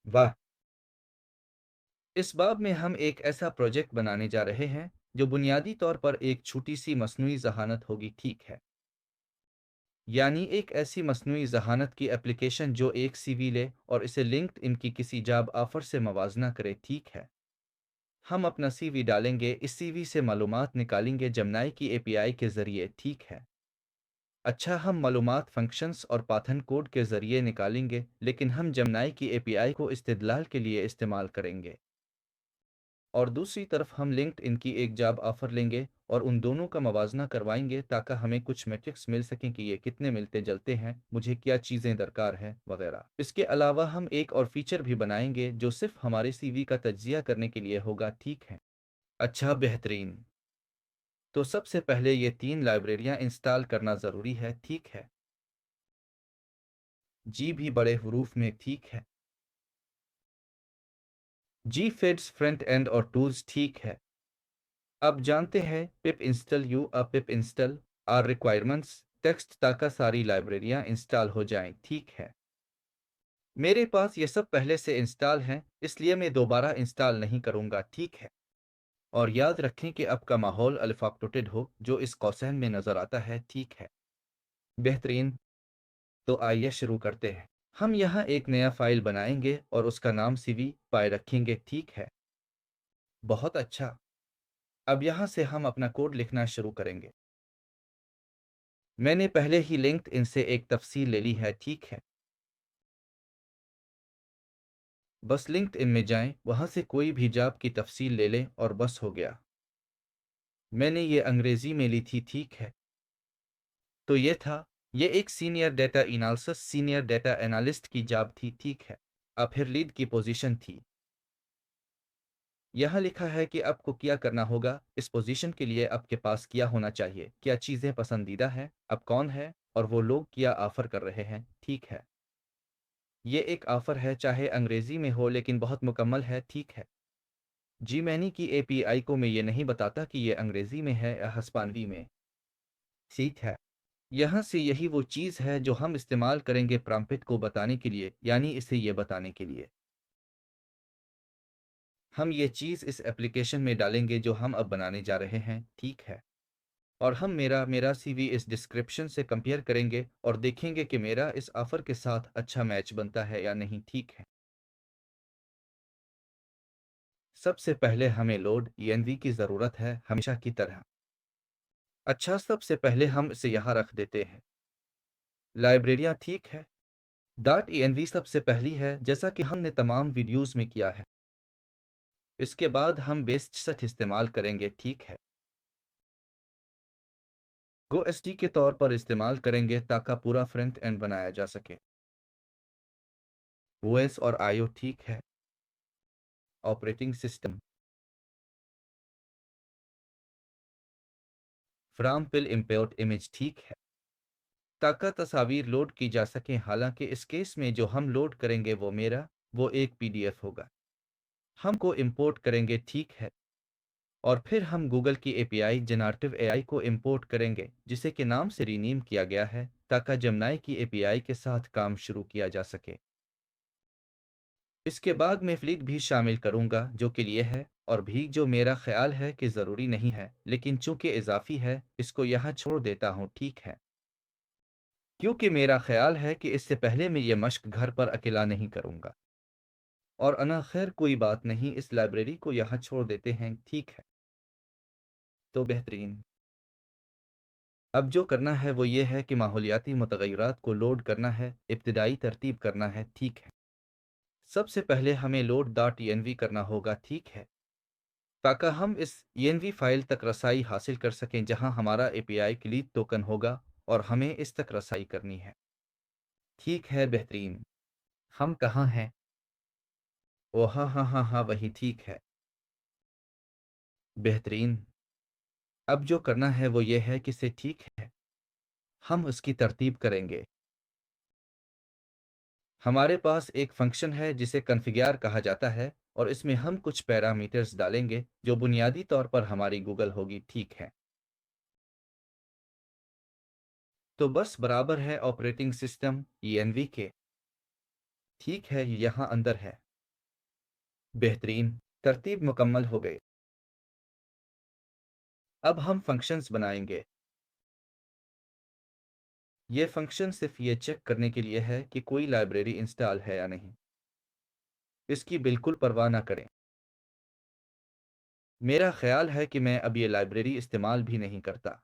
वाह! इस बाब में हम एक ऐसा प्रोजेक्ट बनाने जा रहे हैं जो बुनियादी तौर पर एक छोटी सी मस्नूई ज़हानत होगी, ठीक है। यानी एक ऐसी मस्नूई ज़हानत की एप्लीकेशन जो एक सीवी ले और इसे लिंक्ड इन की किसी जॉब ऑफर से मवाजना करे, ठीक है। हम अपना सीवी डालेंगे, इस सीवी से मालूमात निकालेंगे जमनाई की एपीआई के ज़रिए, ठीक है। अच्छा, हम मालूमात फंक्शंस और पाथन कोड के ज़रिए निकालेंगे, लेकिन हम जमनाई की एपीआई को इस्तेदलाल के लिए इस्तेमाल करेंगे। और दूसरी तरफ हम लिंक्ड इनकी एक जॉब ऑफर लेंगे और उन दोनों का मवाजना करवाएंगे ताकि हमें कुछ मैट्रिक्स मिल सकें कि ये कितने मिलते जलते हैं, मुझे क्या चीज़ें दरकार हैं वगैरह। इसके अलावा हम एक और फीचर भी बनाएंगे जो सिर्फ हमारे सीवी का तज्जिया करने के लिए होगा, ठीक है। अच्छा, बेहतरीन। तो सबसे पहले ये तीन लाइब्रेरियां इंस्टॉल करना ज़रूरी है, ठीक है। जी भी बड़े हरूफ में, ठीक है। जी फिट्स फ्रंट एंड और टूल्स, ठीक है। अब जानते हैं पिप इंस्टॉल यू अ pip install r requirements text ताकि सारी लाइब्रेरियां इंस्टॉल हो जाएं, ठीक है। मेरे पास ये सब पहले से इंस्टॉल हैं, इसलिए मैं दोबारा इंस्टॉल नहीं करूंगा, ठीक है। और याद रखें कि आपका माहौल अल्फाक्टोटेड हो जो इस कौसैन में नज़र आता है, ठीक है। बेहतरीन। तो आइए शुरू करते हैं। हम यहाँ एक नया फाइल बनाएंगे और उसका नाम सीवी पाई रखेंगे, ठीक है। बहुत अच्छा। अब यहाँ से हम अपना कोड लिखना शुरू करेंगे। मैंने पहले ही लिंक्ड इनसे एक तफसील ले ली है, ठीक है। बस लिंक्ड इन में जाएं, वहां से कोई भी जॉब की तफसील ले लें और बस हो गया। मैंने ये अंग्रेजी में ली थी, ठीक है। तो ये एक senior data analysis senior data analyst की जॉब थी, ठीक है। अब फिर लीड की पोजीशन थी। यहाँ लिखा है कि आपको क्या करना होगा। इस पोजीशन के लिए आपके पास क्या होना चाहिए, क्या चीज़ें पसंदीदा हैं, अब कौन है और वो लोग क्या ऑफर कर रहे हैं, ठीक है। ये एक ऑफर है, चाहे अंग्रेजी में हो लेकिन बहुत मुकम्मल है, ठीक है। जी मैनी की एपीआई को मैं ये नहीं बताता कि ये अंग्रेजी में है या हस्पानवी में, ठीक है। यहाँ से यही वो चीज़ है जो हम इस्तेमाल करेंगे प्रॉम्प्ट को बताने के लिए, यानी इसे ये बताने के लिए। हम ये चीज़ इस एप्लीकेशन में डालेंगे जो हम अब बनाने जा रहे हैं, ठीक है। और हम मेरा मेरा सीवी इस डिस्क्रिप्शन से कंपेयर करेंगे और देखेंगे कि मेरा इस ऑफर के साथ अच्छा मैच बनता है या नहीं, ठीक है। सबसे पहले हमें लोड ENV की ज़रूरत है, हमेशा की तरह। अच्छा, सबसे पहले हम इसे यहाँ रख देते हैं। लाइब्रेरियाँ, ठीक है। डॉट ENV सबसे पहली है, जैसा कि हमने तमाम वीडियोस में किया है। इसके बाद हम बेस्ट सेट इस्तेमाल करेंगे, ठीक है। गो एसटी के तौर पर इस्तेमाल करेंगे ताकि पूरा फ्रंट एंड बनाया जा सके। OS और IO, ठीक है। Operating system from pill import image, ठीक है। ताकि तस्वीर लोड की जा सके, हालांकि इस केस में जो हम लोड करेंगे वो एक PDF होगा। हमको इंपोर्ट करेंगे, ठीक है। और फिर हम गूगल की एपीआई जनरेटिव एआई को इंपोर्ट करेंगे, जिसे के नाम से रीनेम किया गया है ताकि जमनाई की एपीआई के साथ काम शुरू किया जा सके। इसके बाद मैं फ्लीट भी शामिल करूंगा जो कि लिए है और भी जो मेरा ख्याल है कि ज़रूरी नहीं है, लेकिन चूंकि इजाफी है इसको यहाँ छोड़ देता हूँ, ठीक है। क्योंकि मेरा ख्याल है कि इससे पहले मैं ये मश्क घर पर अकेला नहीं करूंगा। और अना खैर कोई बात नहीं, इस लाइब्रेरी को यहाँ छोड़ देते हैं, ठीक है। तो बेहतरीन। अब जो करना है वो ये है कि माहौलियाती मुतग़य्यरात को लोड करना है, इब्तिदाई तरतीब करना है, ठीक है। सबसे पहले हमें लोड डॉट ENV करना होगा, ठीक है। ताकि हम इस ENV फाइल तक रसाई हासिल कर सकें जहां हमारा API क्लीड टोकन होगा और हमें इस तक रसाई करनी है, ठीक है। बेहतरीन। हम कहाँ हैं? ओ हाँ हाँ हाँ हाँ, वही, ठीक है। बेहतरीन। अब जो करना है वो ये है कि से ठीक है, हम उसकी तरतीब करेंगे। हमारे पास एक फंक्शन है जिसे कन्फिगर कहा जाता है और इसमें हम कुछ पैरामीटर्स डालेंगे जो बुनियादी तौर पर हमारी गूगल होगी, ठीक है। तो बस बराबर है ऑपरेटिंग सिस्टम ENV के, ठीक है, ये यहाँ अंदर है। बेहतरीन। तरतीब मुकम्मल हो गई। अब हम फंक्शंस बनाएंगे। ये फंक्शन सिर्फ ये चेक करने के लिए है कि कोई लाइब्रेरी इंस्टॉल है या नहीं। इसकी बिल्कुल परवाह ना करें। मेरा ख्याल है कि मैं अब ये लाइब्रेरी इस्तेमाल भी नहीं करता।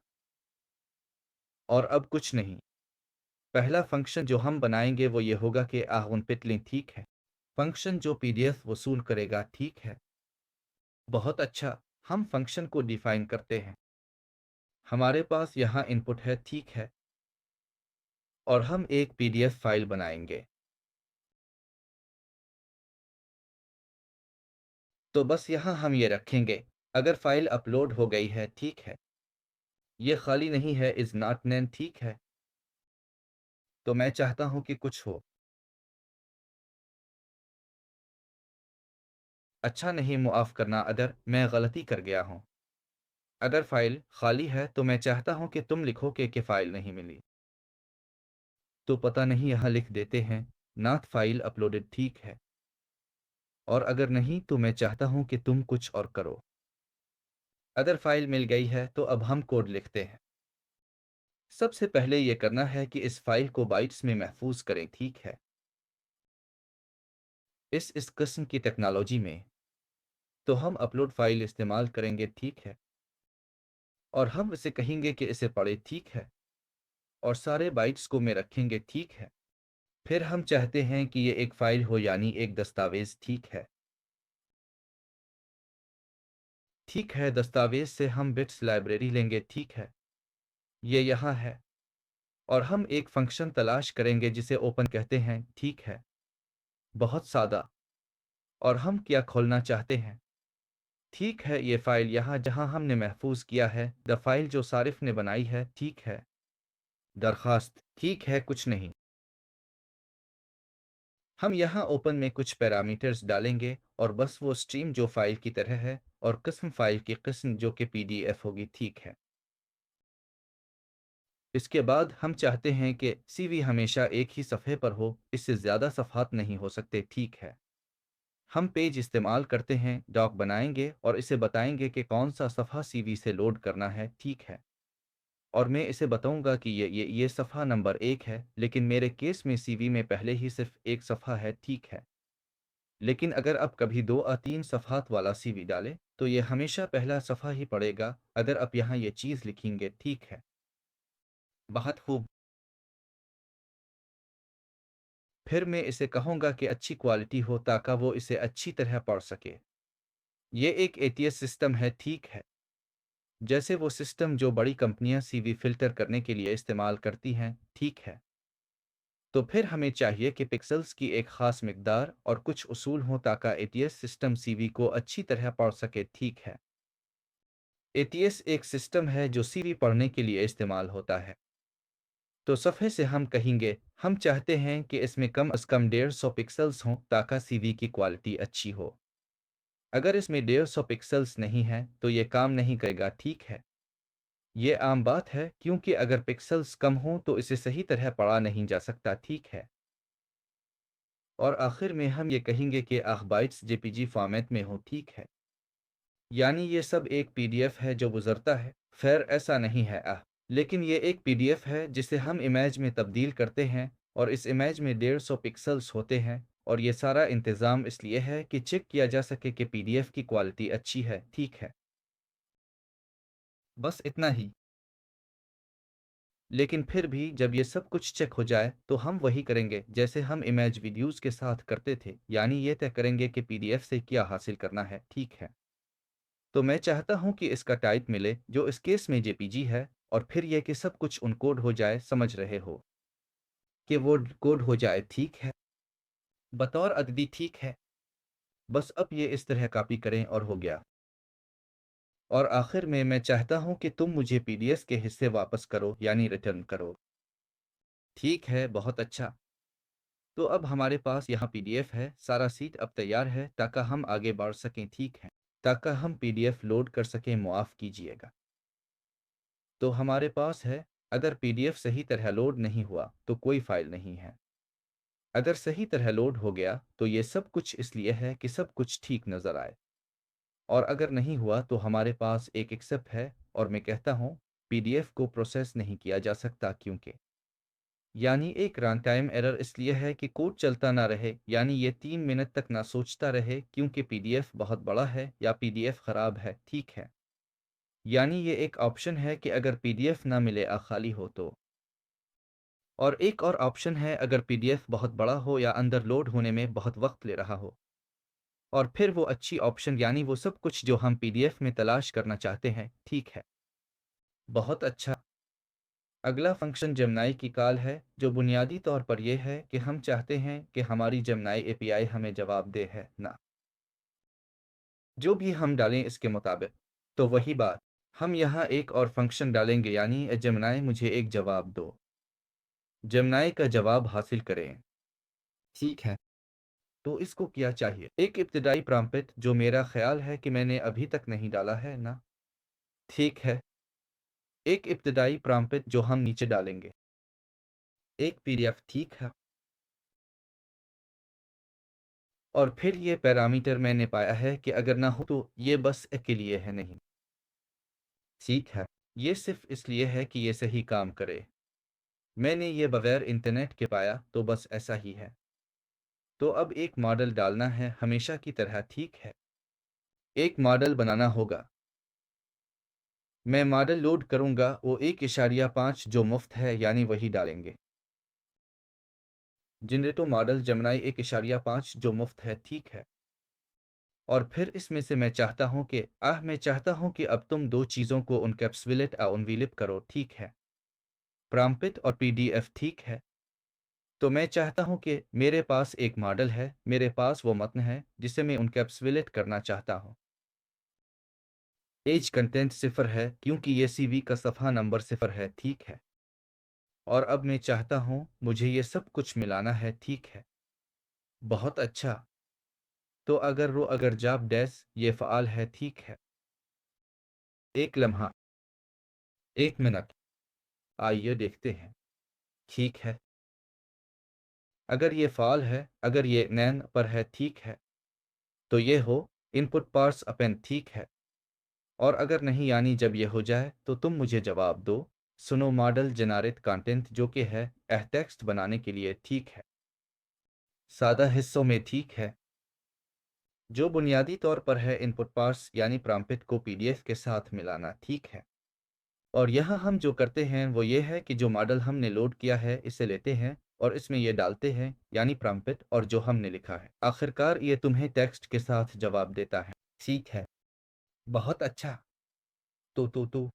और अब कुछ नहीं। पहला फंक्शन जो हम बनाएंगे वो ये होगा कि आहुन पिटलें, ठीक है। फंक्शन जो पीडीएफ वसूल करेगा, ठीक है। बहुत अच्छा। हम फंक्शन को डिफाइन करते हैं। हमारे पास यहाँ इनपुट है, ठीक है। और हम एक पीडीएफ फाइल बनाएंगे। तो बस यहाँ हम ये रखेंगे, अगर फाइल अपलोड हो गई है, ठीक है। ये खाली नहीं है, इज नॉट नेम, ठीक है। तो मैं चाहता हूँ कि कुछ हो। अच्छा नहीं, मुआफ करना अदर, मैं गलती कर गया हूँ। अगर फाइल खाली है तो मैं चाहता हूँ कि तुम लिखो कि फाइल नहीं मिली। तो पता नहीं यहाँ लिख देते हैं, नाथ फाइल अपलोडेड, ठीक है। और अगर नहीं तो मैं चाहता हूँ कि तुम कुछ और करो। अगर फाइल मिल गई है तो अब हम कोड लिखते हैं। सबसे पहले ये करना है कि इस फाइल को बाइट्स में महफूज करें, ठीक है। इस किस्म की टेक्नोलॉजी में तो हम अपलोड फाइल इस्तेमाल करेंगे, ठीक है। और हम इसे कहेंगे कि इसे पढ़े, ठीक है। और सारे बाइट्स को में रखेंगे, ठीक है। फिर हम चाहते हैं कि ये एक फाइल हो, यानी एक दस्तावेज, ठीक है। ठीक है, दस्तावेज से हम बिट्स लाइब्रेरी लेंगे, ठीक है। ये यहाँ है। और हम एक फंक्शन तलाश करेंगे जिसे ओपन कहते हैं, ठीक है। बहुत सादा। और हम क्या खोलना चाहते हैं? ठीक है, ये फाइल यहाँ जहाँ हमने महफूज किया है, द फाइल जो सारिफ ने बनाई है, ठीक है। दरखास्त, ठीक है, कुछ नहीं। हम यहाँ ओपन में कुछ पैरामीटर्स डालेंगे और बस वो स्ट्रीम जो फाइल की तरह है और किस्म फाइल की किस्म जो कि पीडीएफ होगी, ठीक है। इसके बाद हम चाहते हैं कि सीवी हमेशा एक ही सफ़े पर हो, इससे ज़्यादा सफ़हात नहीं हो सकते, ठीक है। हम पेज इस्तेमाल करते हैं, डॉक बनाएंगे और इसे बताएंगे कि कौन सा सफ़ा सीवी से लोड करना है, ठीक है। और मैं इसे बताऊंगा कि ये सफ़ा नंबर 1 है, लेकिन मेरे केस में सीवी में पहले ही सिर्फ एक सफ़ा है, ठीक है। लेकिन अगर आप कभी 2 या 3 सफ़हात वाला सीवी डालें तो ये हमेशा पहला सफ़ा ही पड़ेगा, अगर आप यहाँ ये चीज़ लिखेंगे, ठीक है। बहुत खूब। फिर मैं इसे कहूँगा कि अच्छी क्वालिटी हो ताकि वो इसे अच्छी तरह पढ़ सके। ये एक एटीएस सिस्टम है, ठीक है। जैसे वो सिस्टम जो बड़ी कंपनियां सीवी फिल्टर करने के लिए इस्तेमाल करती हैं, ठीक है। तो फिर हमें चाहिए कि पिक्सेल्स की एक खास मिकदार और कुछ उसूल हों ताकि एटीएस सिस्टम सीवी को अच्छी तरह पढ़ सके, ठीक है। एटीएस एक सिस्टम है जो सीवी पढ़ने के लिए इस्तेमाल होता है। तो सफ़े से हम कहेंगे, हम चाहते हैं कि इसमें कम अज़ कम 150 पिक्सेल्स हों ताकि सीवी की क्वालिटी अच्छी हो। अगर इसमें 150 पिक्सेल्स नहीं है तो ये काम नहीं करेगा, ठीक है। ये आम बात है क्योंकि अगर पिक्सेल्स कम हों तो इसे सही तरह पढ़ा नहीं जा सकता, ठीक है। और आखिर में हम ये कहेंगे कि बाइट्स जेपीजी फॉर्मेट में हो, ठीक है। यानी ये सब एक पीडीएफ है जो गुजरता है। खैर ऐसा नहीं है लेकिन ये एक पीडीएफ है जिसे हम इमेज में तब्दील करते हैं और इस इमेज में 150 पिक्सेल्स होते हैं। और ये सारा इंतज़ाम इसलिए है कि चेक किया जा सके कि पीडीएफ की क्वालिटी अच्छी है, ठीक है। बस इतना ही। लेकिन फिर भी जब ये सब कुछ चेक हो जाए तो हम वही करेंगे जैसे हम इमेज वीडियोस के साथ करते थे, यानी ये तय करेंगे कि पीडीएफ से क्या हासिल करना है, ठीक है। तो मैं चाहता हूँ कि इसका टाइप मिले जो इस केस में जेपीजी है, और फिर यह कि सब कुछ उनकोड हो जाए, समझ रहे हो कि वो कोड हो जाए, ठीक है। बतौर अददी, ठीक है। बस अब ये इस तरह कॉपी करें और हो गया। और आखिर में मैं चाहता हूँ कि तुम मुझे पीडीएफ के हिस्से वापस करो, यानी रिटर्न करो। ठीक है, बहुत अच्छा। तो अब हमारे पास यहाँ पीडीएफ है, सारा सीट अब तैयार है ताकि हम आगे बढ़ सकें, ठीक है। ताकि हम पीडीएफ लोड कर सकें, मुआफ़ कीजिएगा। तो हमारे पास है, अगर पीडीएफ सही तरह लोड नहीं हुआ तो कोई फाइल नहीं है। अगर सही तरह लोड हो गया तो ये सब कुछ इसलिए है कि सब कुछ ठीक नज़र आए, और अगर नहीं हुआ तो हमारे पास एक एक्सेप्ट है और मैं कहता हूँ पीडीएफ को प्रोसेस नहीं किया जा सकता क्योंकि, यानी एक रन टाइम एरर इसलिए है कि कोड चलता ना रहे, यानी ये 3 मिनट तक ना सोचता रहे क्योंकि पीडीएफ बहुत बड़ा है या पीडीएफ खराब है, ठीक है। यानी ये एक ऑप्शन है कि अगर पीडीएफ ना मिले या खाली हो तो। और एक और ऑप्शन है अगर पीडीएफ बहुत बड़ा हो या अंदर लोड होने में बहुत वक्त ले रहा हो। और फिर वो अच्छी ऑप्शन, यानी वो सब कुछ जो हम पीडीएफ में तलाश करना चाहते हैं, ठीक है। बहुत अच्छा। अगला फंक्शन जेमिनी की कॉल है, जो बुनियादी तौर पर यह है कि हम चाहते हैं कि हमारी जेमिनी एपीआई हमें जवाब दे है ना, जो भी हम डालें इसके मुताबिक। तो वही बात, हम यहाँ एक और फंक्शन डालेंगे, यानी जेमिनी मुझे एक जवाब दो। जेमिनी का जवाब हासिल करें, ठीक है। तो इसको क्या चाहिए? एक इब्तिदाई प्रॉम्प्ट जो मेरा ख्याल है कि मैंने अभी तक नहीं डाला है ना, ठीक है। एक इब्तिदाई प्रॉम्प्ट जो हम नीचे डालेंगे, एक पीडीएफ, ठीक है। और फिर ये पैरामीटर मैंने पाया है कि अगर ना हो तो ये बस के लिए है, नहीं, ठीक है। ये सिर्फ इसलिए है कि ये सही काम करे। मैंने ये बगैर इंटरनेट के पाया, तो बस ऐसा ही है। तो अब एक मॉडल डालना है हमेशा की तरह, ठीक है। एक मॉडल बनाना होगा। मैं मॉडल लोड करूंगा, वो 1.5 जो मुफ्त है, यानी वही डालेंगे। जनरेटो मॉडल जेमिनी 1.5 जो मुफ्त है, ठीक है। और फिर इसमें से मैं चाहता हूं कि अब तुम दो चीज़ों को उनकैप्सुलेट या उनविलिप करो, ठीक है। प्रॉम्प्ट और पीडीएफ, ठीक है। तो मैं चाहता हूं कि मेरे पास एक मॉडल है, मेरे पास वो मतन है जिसे मैं उनकैप्सुलेट करना चाहता हूं। एज कंटेंट 0 है क्योंकि ये सीवी का सफ़ा नंबर 0 है, ठीक है। और अब मैं चाहता हूं मुझे ये सब कुछ मिलाना है, ठीक है। बहुत अच्छा। तो अगर जाप डैश ये फ़ाल है, ठीक है। एक लम्हा, एक मिनट, आइए देखते हैं, ठीक है। अगर ये फ़ाल है, अगर ये नैन पर है, ठीक है, तो ये हो इनपुट पार्स अपेंड, ठीक है। और अगर नहीं, यानी जब ये हो जाए तो तुम मुझे जवाब दो सुनो मॉडल जेनरेट कंटेंट, जो कि है टेक्स्ट बनाने के लिए, ठीक है। सादा हिस्सों में, ठीक है। जो बुनियादी तौर पर है इनपुट पार्स यानी प्रॉम्प्ट को पीडीएफ के साथ मिलाना, ठीक है। और यहाँ हम जो करते हैं वो ये है कि जो मॉडल हमने लोड किया है इसे लेते हैं और इसमें ये डालते हैं, यानी प्रॉम्प्ट और जो हमने लिखा है, आखिरकार ये तुम्हें टेक्स्ट के साथ जवाब देता है, ठीक है। बहुत अच्छा। तो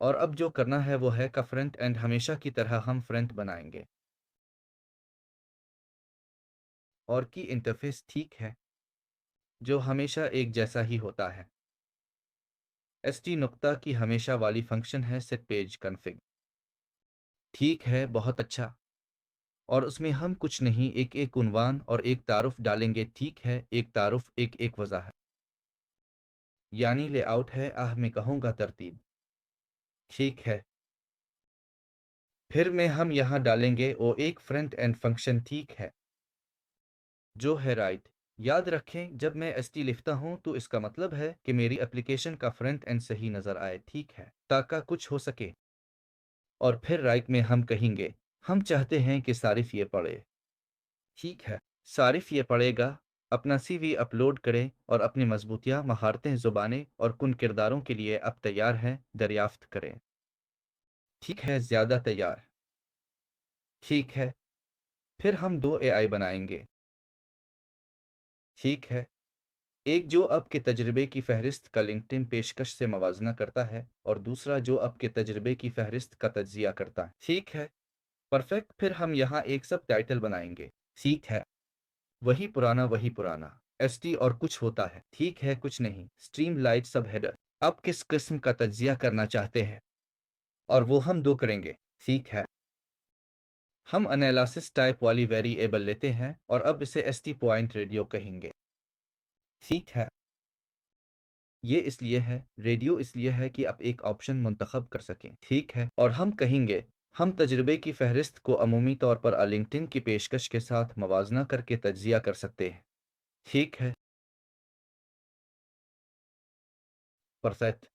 और अब जो करना है वो है का फ्रंट एंड, हमेशा की तरह हम फ्रंट बनाएंगे और की इंटरफेस, ठीक है, जो हमेशा एक जैसा ही होता है। st नुक्ता की हमेशा वाली फंक्शन है सेट पेज कन्फिग, ठीक है। बहुत अच्छा। और उसमें हम कुछ नहीं, एक एक उन्वान और एक तारुफ डालेंगे, ठीक है। एक तारुफ, एक एक वजाहत, यानी लेआउट है, मैं कहूँगा तरतीब, ठीक है। फिर में हम यहाँ डालेंगे वो एक फ्रंट एंड फंक्शन, ठीक है, जो है राइट। याद रखें जब मैं st लिखता हूँ तो इसका मतलब है कि मेरी एप्लीकेशन का फ्रंट एंड सही नज़र आए, ठीक है, ताकि कुछ हो सके। और फिर राइट में हम कहेंगे हम चाहते हैं कि सारिफ ये पढ़े, ठीक है। सारिफ ये पढ़ेगा, अपना सीवी अपलोड करें और अपनी मजबूतियाँ, महारतें, ज़ुबानें और कुन किरदारों के लिए अब तैयार हैं, दरियाफ्त करें, ठीक है। ज़्यादा तैयार, ठीक है। फिर हम दो एआई बनाएंगे, ठीक है। एक जो आपके तजर्बे की फहरिस्त का लिंक्डइन पेशकश से मवाजना करता है और दूसरा जो आपके तजर्बे की फहरिस्त का तज्जिया करता है, ठीक है। परफेक्ट। फिर हम यहाँ एक सब टाइटल बनाएंगे, ठीक है। वही पुराना एसटी और कुछ होता है, ठीक है, कुछ नहीं। स्ट्रीम लाइट सब हेडर, आप किस किस्म का तज्जिया करना चाहते हैं और वो हम दो करेंगे, ठीक है। हम एनालिसिस टाइप वाली वेरिएबल लेते हैं और अब इसे एसटी पॉइंट रेडियो कहेंगे, ठीक है। ये इसलिए है रेडियो, इसलिए है कि आप एक ऑप्शन मुंतखब कर सकें, ठीक है। और हम कहेंगे हम तजुर्बे की फहरिस्त को अमूमी तौर पर लिंक्डइन की पेशकश के साथ मवाजना करके तज्जिया कर सकते हैं। ठीक है। परफेक्ट।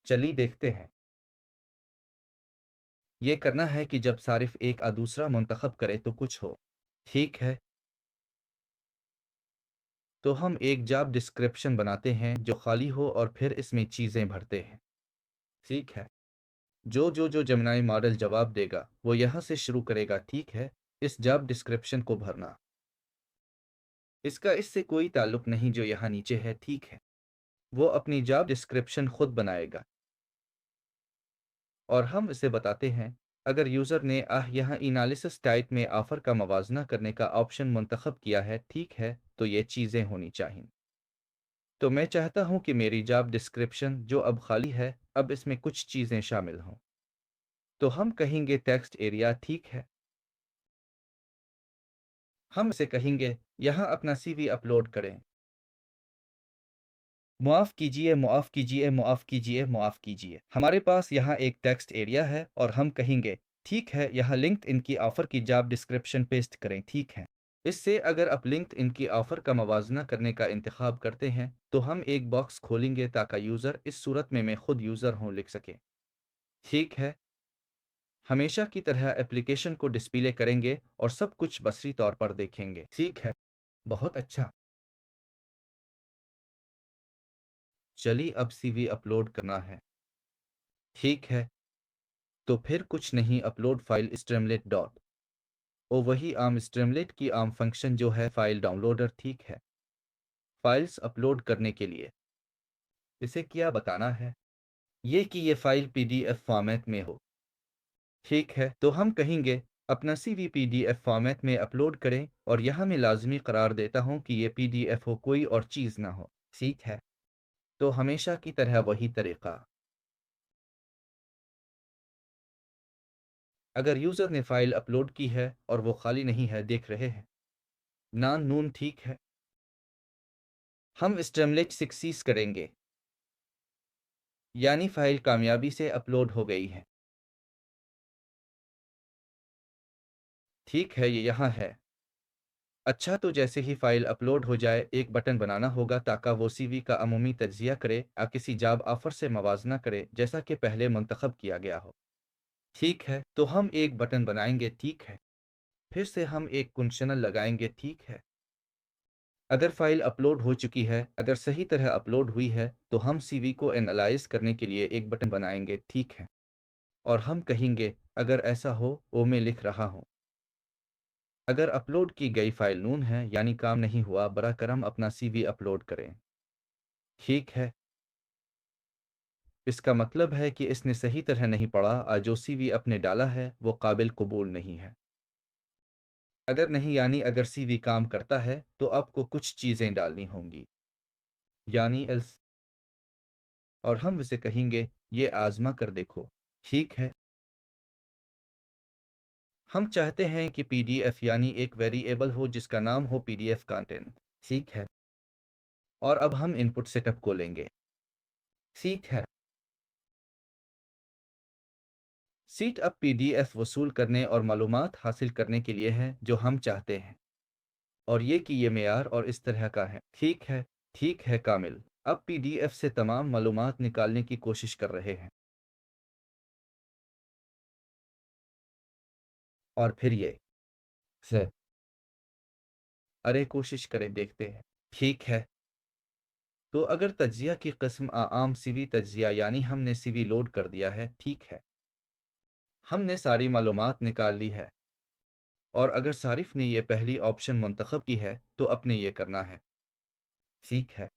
चलिए देखते हैं। ये करना है कि जब सारिफ एक दूसरा मुंतखब करे तो कुछ हो। ठीक है। तो हम एक जॉब डिस्क्रिप्शन बनाते हैं जो खाली हो और फिर इसमें चीज़ें भरते हैं। ठीक है। जो जमनाई मॉडल जवाब देगा वो यहाँ से शुरू करेगा। ठीक है। इस जॉब डिस्क्रिप्शन को भरना। इसका इससे कोई ताल्लुक नहीं जो यहाँ नीचे है। ठीक है। वो अपनी जॉब डिस्क्रिप्शन खुद बनाएगा और हम इसे बताते हैं। अगर यूज़र ने यहाँ एनालिसिस टाइप में ऑफ़र का मवाजना करने का ऑप्शन मुंतखब किया है। ठीक है। तो ये चीज़ें होनी चाहिए। तो मैं चाहता हूँ कि मेरी जॉब डिस्क्रिप्शन जो अब खाली है अब इसमें कुछ चीज़ें शामिल हों। तो हम कहेंगे टेक्स्ट एरिया। ठीक है। हम इसे कहेंगे यहाँ अपना सीवी अपलोड करें। मुआफ़ कीजिए, मुआफ़ कीजिए, मुआफ़ कीजिए, मुआफ़ कीजिए। हमारे पास यहाँ एक टेक्स्ट एरिया है और हम कहेंगे ठीक है। यहाँ लिंक्ड इनकी ऑफ़र की जॉब डिस्क्रिप्शन पेस्ट करें। ठीक है। इससे अगर आप लिंक्ड इनकी ऑफ़र का मवाजना करने का इंतखाब करते हैं तो हम एक बॉक्स खोलेंगे ताकि यूज़र इस सूरत में मैं खुद यूज़र हूँ लिख सके। ठीक है। हमेशा की तरह एप्लीकेशन को डिस्प्ले करेंगे और सब कुछ बसरी तौर पर देखेंगे। ठीक है। बहुत अच्छा। चलिए अब सीवी अपलोड करना है। ठीक है। तो फिर कुछ नहीं, अपलोड फाइल स्ट्रीमलेट डॉट ओ वही आम स्ट्रीमलेट की आम फंक्शन जो है फाइल डाउनलोडर। ठीक है। फाइल्स अपलोड करने के लिए इसे क्या बताना है? ये कि ये फाइल पीडीएफ फॉर्मेट में हो। ठीक है। तो हम कहेंगे अपना सीवी पीडीएफ फॉर्मेट में अपलोड करें और यहाँ मैं लाजमी करार देता हूँ कि ये पीडीएफ हो, कोई और चीज़ ना हो। ठीक है। तो हमेशा की तरह वही तरीका। अगर यूज़र ने फ़ाइल अपलोड की है और वो खाली नहीं है, देख रहे हैं ना नून। ठीक है। हम स्टेमलेट सक्सीस करेंगे यानी फ़ाइल कामयाबी से अपलोड हो गई है। ठीक है। ये यहाँ है। अच्छा, तो जैसे ही फ़ाइल अपलोड हो जाए एक बटन बनाना होगा ताकि वो सीवी का अमूमी तज्जिया करे या किसी जॉब ऑफ़र से मवाजना करे जैसा कि पहले मुंतखब किया गया हो। ठीक है। तो हम एक बटन बनाएंगे। ठीक है। फिर से हम एक कंडीशनल लगाएंगे। ठीक है। अगर फ़ाइल अपलोड हो चुकी है, अगर सही तरह अपलोड हुई है तो हम सीवी को एनालाइज करने के लिए एक बटन बनाएंगे। ठीक है। और हम कहेंगे अगर ऐसा हो वो मैं लिख रहा हूँ। अगर अपलोड की गई फ़ाइल नून है यानी काम नहीं हुआ, बरा करम अपना सीवी अपलोड करें। ठीक है। इसका मतलब है कि इसने सही तरह नहीं पढ़ा और जो सीवी अपने डाला है वो काबिल कबूल नहीं है। अगर नहीं यानी अगर सीवी काम करता है तो आपको कुछ चीज़ें डालनी होंगी यानी एल्स। और हम इसे कहेंगे ये आज़मा कर देखो। ठीक है। हम चाहते हैं कि पीडीएफ यानी एक वेरिएबल हो जिसका नाम हो पीडीएफ कंटेंट। ठीक है। और अब हम इनपुट सेटअप को लेंगे। ठीक है। सीट अब पीडीएफ वसूल करने और मालूमात हासिल करने के लिए है जो हम चाहते हैं और ये कि ये मेयार और इस तरह का है। ठीक है। ठीक है कामिल। अब पीडीएफ से तमाम मालूमात निकालने की कोशिश कर रहे हैं और फिर ये से अरे कोशिश करें देखते हैं। ठीक है। तो अगर तज्जिया की किस्म आम सीवी तज्जिया यानी हमने सीवी लोड कर दिया है। ठीक है। हमने सारी मालूमात निकाल ली है और अगर सारिफ ने यह पहली ऑप्शन मुंतखब की है तो अपने ये करना है। ठीक है।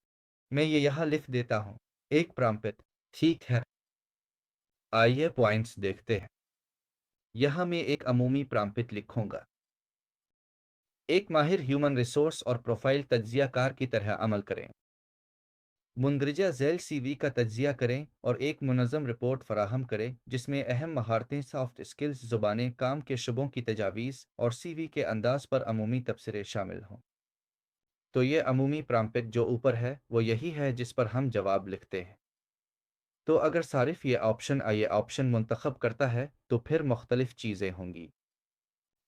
मैं ये यहाँ लिख देता हूँ एक प्राम्पित। ठीक है। आइए पॉइंट्स देखते हैं। यहाँ मैं एक अमूमी प्राम्पित लिखूंगा। एक माहिर ह्यूमन रिसोर्स और प्रोफाइल तज्जिया कार की तरह अमल करें। मुंदरजा झैल सीवी का तज्जिया करें और एक मुनज़्ज़म रिपोर्ट फराहम करें जिसमें अहम महारतें, सॉफ्ट स्किल्स, ज़ुबानें, काम के शुबों की तजावीज़ और सीवी के अंदाज पर अमूमी तबसरे शामिल हों। तो ये अमूमी प्राम्पिट जो ऊपर है वो यही है जिस पर हम जवाब लिखते हैं। تو اگر صارف یہ آپشن منتخب کرتا ہے تو پھر مختلف چیزیں ہوں گی۔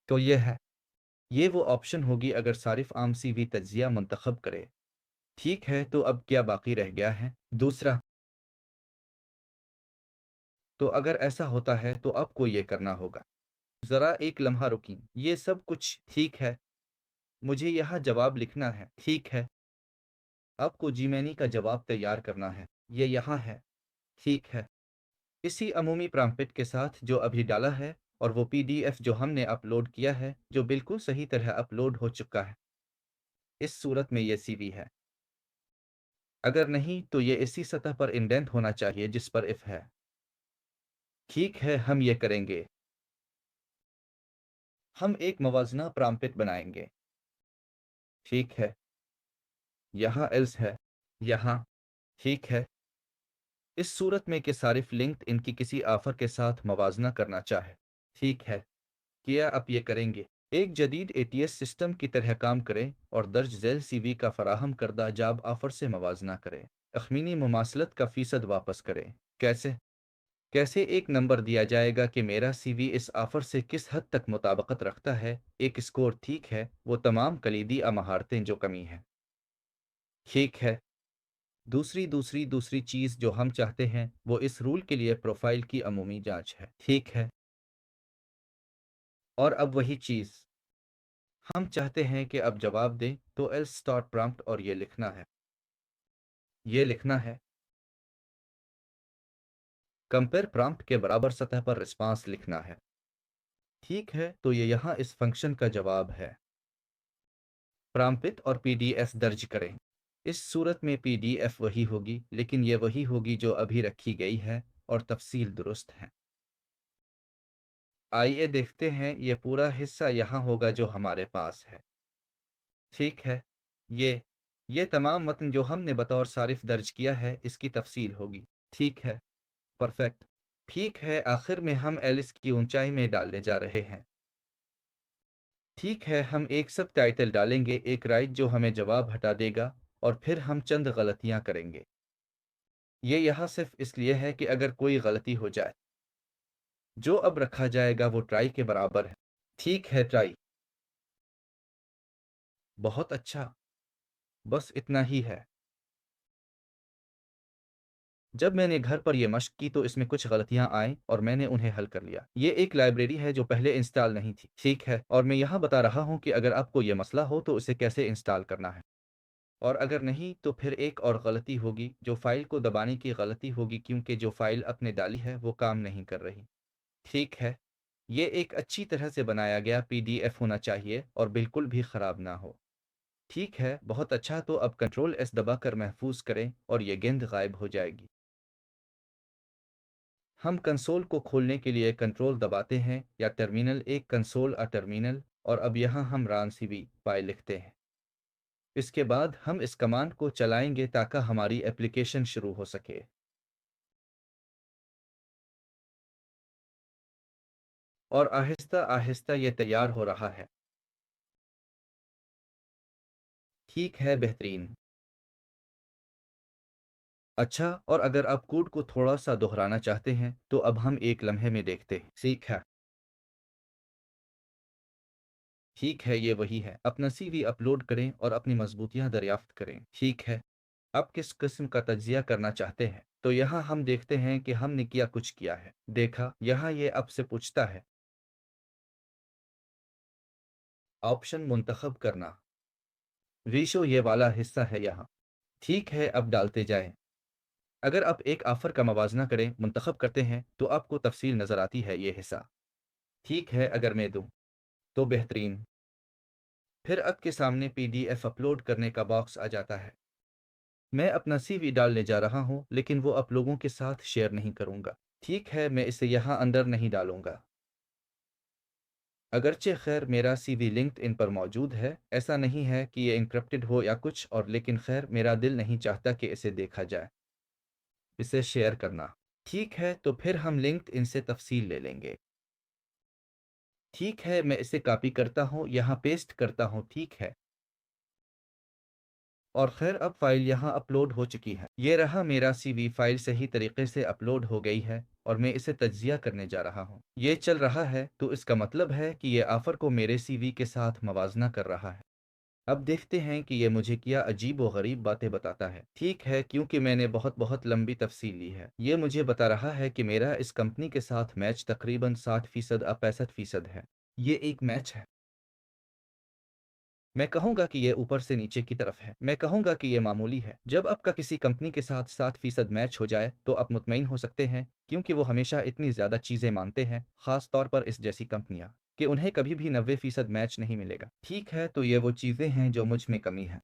تو یہ وہ آپشن ہوگی اگر صارف عام سی وی تجزیہ منتخب کرے۔ ٹھیک ہے، تو اب کیا باقی رہ گیا ہے؟ دوسرا، تو اگر ایسا ہوتا ہے تو آپ کو یہ کرنا ہوگا۔ ذرا ایک لمحہ رکیں، یہ سب کچھ ٹھیک ہے؟ مجھے یہاں جواب لکھنا ہے، ٹھیک ہے؟ آپ کو جیمینی کا جواب تیار کرنا ہے، یہ یہاں ہے، ٹھیک ہے؟ اسی عمومی پرامپٹ کے ساتھ جو ابھی ڈالا ہے، اور وہ پی ڈی ایف جو ہم نے اپلوڈ کیا ہے جو بالکل صحیح طرح اپلوڈ ہو چکا ہے۔ اس صورت میں یہ سی وی ہے۔ اگر نہیں تو یہ اسی سطح پر انڈینٹ ہونا چاہیے جس پر اف ہے۔ ٹھیک ہے، ہم یہ کریں گے۔ ہم ایک موازنہ پرامپٹ بنائیں گے۔ ٹھیک ہے، یہاں ایلس ہے، یہاں، ٹھیک ہے۔ اس صورت میں کہ صارف لنکڈ ان کی کسی آفر کے ساتھ موازنہ کرنا چاہے۔ ٹھیک ہے، کیا آپ یہ کریں گے؟ ایک جدید اے ٹی ایس سسٹم کی طرح کام کریں اور درج ذیل سی وی کا فراہم کردہ جاب آفر سے موازنہ کریں۔ اخمینی مماثلت کا فیصد واپس کریں۔ کیسے؟ کیسے ایک نمبر دیا جائے گا کہ میرا سی وی اس آفر سے کس حد تک مطابقت رکھتا ہے، ایک اسکور، ٹھیک ہے، وہ تمام کلیدی مہارتیں جو کمی ہیں۔ ٹھیک ہے، دوسری چیز جو ہم چاہتے ہیں وہ اس رول کے لیے پروفائل کی عمومی جانچ ہے۔ ٹھیک ہے، اور اب وہی چیز ہم چاہتے ہیں کہ اب جواب دیں تو ایل اسٹارٹ پرامپٹ اور یہ لکھنا ہے کمپیئر پرامپٹ کے برابر سطح پر رسپانس لکھنا ہے۔ ٹھیک ہے، تو یہ یہاں اس فنکشن کا جواب ہے۔ پرامپٹ اور پی ڈی ایف درج کریں۔ اس صورت میں پی ڈی ایف وہی ہوگی لیکن یہ وہی ہوگی جو ابھی رکھی گئی ہے اور تفصیل درست ہے۔ آئیے دیکھتے ہیں، یہ پورا حصہ یہاں ہوگا جو ہمارے پاس ہے۔ ٹھیک ہے، یہ یہ تمام متن جو ہم نے بطور صارف درج کیا ہے اس کی تفصیل ہوگی۔ ٹھیک ہے، پرفیکٹ۔ ٹھیک ہے، آخر میں ہم ایلس کی اونچائی میں ڈالنے جا رہے ہیں۔ ٹھیک ہے، ہم ایک سب ٹائٹل ڈالیں گے، ایک رائٹ جو ہمیں جواب ہٹا دے گا، اور پھر ہم چند غلطیاں کریں گے۔ یہ یہاں صرف اس لیے ہے کہ اگر کوئی غلطی ہو جائے جو اب رکھا جائے گا وہ ٹرائی کے برابر ہے۔ ٹھیک ہے، ٹرائی، بہت اچھا، بس اتنا ہی ہے۔ جب میں نے گھر پر یہ مشق کی تو اس میں کچھ غلطیاں آئیں اور میں نے انہیں حل کر لیا۔ یہ ایک لائبریری ہے جو پہلے انسٹال نہیں تھی، ٹھیک ہے، اور میں یہاں بتا رہا ہوں کہ اگر آپ کو یہ مسئلہ ہو تو اسے کیسے انسٹال کرنا ہے، اور اگر نہیں تو پھر ایک اور غلطی ہوگی جو فائل کو دبانے کی غلطی ہوگی کیونکہ جو فائل اپ نے ڈالی ہے وہ کام نہیں کر رہی۔ ٹھیک ہے، یہ ایک اچھی طرح سے بنایا گیا پی ڈی ایف ہونا چاہیے اور بالکل بھی خراب نہ ہو۔ ٹھیک ہے، بہت اچھا، تو اب کنٹرول ایس دبا کر محفوظ کریں اور یہ گیند غائب ہو جائے گی۔ ہم کنسول کو کھولنے کے لیے کنٹرول دباتے ہیں یا ٹرمینل، ایک کنسول ٹرمینل، اور اب یہاں ہم ران سی وی پائی لکھتے ہیں۔ اس کے بعد ہم اس کمانڈ کو چلائیں گے تاکہ ہماری ایپلیکیشن شروع ہو سکے۔ اور آہستہ آہستہ یہ تیار ہو رہا ہے۔ ٹھیک ہے، بہترین۔ اچھا، اور اگر آپ کوڈ کو تھوڑا سا دہرانا چاہتے ہیں تو اب ہم ایک لمحے میں دیکھتے ہیں۔ ٹھیک ہے، ٹھیک ہے، یہ وہی ہے۔ اپنا سی وی اپلوڈ کریں اور اپنی مضبوطیاں دریافت کریں۔ ٹھیک ہے، آپ کس قسم کا تجزیہ کرنا چاہتے ہیں؟ تو یہاں ہم دیکھتے ہیں کہ ہم نے کیا کچھ کیا ہے۔ دیکھا، یہاں یہ اب سے پوچھتا ہے آپشن منتخب کرنا، ریشو یہ والا حصہ ہے یہاں۔ ٹھیک ہے، اب ڈالتے جائیں۔ اگر آپ ایک آفر کا موازنہ کریں منتخب کرتے ہیں تو آپ کو تفصیل نظر آتی ہے، یہ حصہ۔ ٹھیک ہے، اگر میں دوں تو بہترین۔ پھر آپ کے سامنے پی ڈی ایف اپلوڈ کرنے کا باکس آ جاتا ہے۔ میں اپنا سی وی ڈالنے جا رہا ہوں لیکن وہ آپ لوگوں کے ساتھ شیئر نہیں کروں گا۔ ٹھیک ہے، میں اسے یہاں اندر نہیں ڈالوں گا۔ اگرچہ خیر میرا سی وی لنکڈ ان پر موجود ہے، ایسا نہیں ہے کہ یہ انکرپٹڈ ہو یا کچھ اور، لیکن خیر میرا دل نہیں چاہتا کہ اسے دیکھا جائے۔ اسے شیئر کرنا، ٹھیک ہے، تو پھر ہم لنکڈ ان سے تفصیل لے لیں گے۔ ٹھیک ہے، میں اسے کاپی کرتا ہوں، یہاں پیسٹ کرتا ہوں، ٹھیک ہے۔ और खैर अब फाइल यहाँ अपलोड हो चुकी है। ये रहा मेरा सीवी, फाइल सही तरीके से अपलोड हो गई है और मैं इसे तज्जिया करने जा रहा हूँ। ये चल रहा है तो इसका मतलब है कि ये ऑफर को मेरे सीवी के साथ मवाजना कर रहा है। अब देखते हैं कि ये मुझे क्या अजीब व गरीब बातें बताता है। ठीक है, क्योंकि मैंने बहुत बहुत लंबी तफसील ली है। ये मुझे बता रहा है कि मेरा इस कंपनी के साथ मैच तकरीबन 60% अब 65% है। ये एक मैच है। मैं कहूँगा कि ये ऊपर से नीचे की तरफ है। मैं कहूँगा कि ये मामूली है। जब आपका किसी कंपनी के साथ 60% मैच हो जाए तो आप मुतमईन हो सकते हैं, क्योंकि वो हमेशा इतनी ज़्यादा चीज़ें मानते हैं, ख़ास तौर पर इस जैसी कंपनियाँ, कि उन्हें कभी भी 90% मैच नहीं मिलेगा। ठीक है, तो ये वो चीज़ें हैं जो मुझ में कमी है।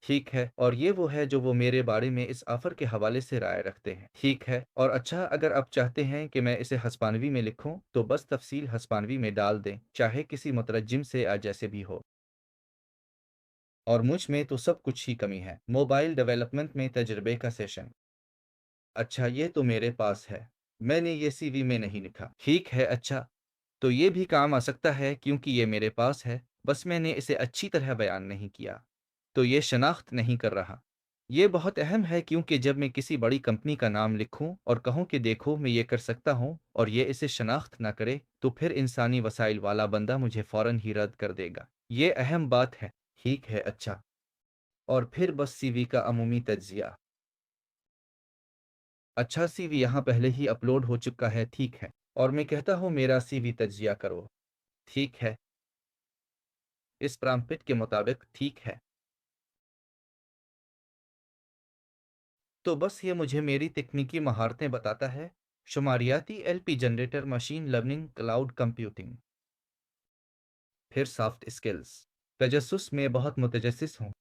ठीक है, और ये वो है जो वो मेरे बारे में इस ऑफ़र के हवाले से राय रखते हैं। ठीक है, और अच्छा, अगर आप चाहते हैं कि मैं इसे हस्पानवी में लिखूँ तो बस तफ़सील हस्पानवी में डाल दें, चाहे किसी मुतरज्जिम से या जैसे भी हो। और मुझ में तो सब कुछ ही कमी है। मोबाइल डेवलपमेंट में तजर्बे का सेशन। अच्छा, ये तो मेरे पास है। मैंने ये सीवी में नहीं लिखा। ठीक है, अच्छा, तो ये भी काम आ सकता है क्योंकि ये मेरे पास है, बस मैंने इसे अच्छी तरह बयान नहीं किया। तो ये शनाख्त नहीं कर रहा। ये बहुत अहम है क्योंकि जब मैं किसी बड़ी कंपनी का नाम लिखूं और कहूं कि देखो मैं ये कर सकता हूं और ये इसे शनाख्त ना करे, तो फिर इंसानी वसाइल वाला बंदा मुझे फौरन ही रद्द कर देगा। ये अहम बात है। ठीक है, अच्छा, और फिर बस सीवी का अमूमी तज्जिया। अच्छा, सीवी यहाँ पहले ही अपलोड हो चुका है, ठीक है, और मैं कहता हूँ मेरा सीवी तज्जिया करो। ठीक है, इस प्राम्पिट के मुताबिक ठीक है। तो बस ये मुझे मेरी तकनीकी महारतें बताता है। शुमारियाती LP generator, machine learning, cloud computing. फिर सॉफ्ट स्किल्स। तजस्सुस में बहुत मुतजस्सिस हूँ।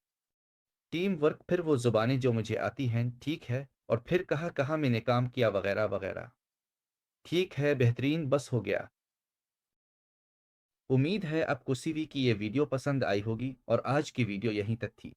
टीम वर्क, फिर वो ज़ुबानें जो मुझे आती हैं, ठीक है, और फिर कहाँ कहाँ मैंने काम किया वगैरह वगैरह। ठीक है, बेहतरीन, बस हो गया। उम्मीद है आपको सीवी की ये वीडियो पसंद आई होगी और आज की वीडियो यहीं तक थी।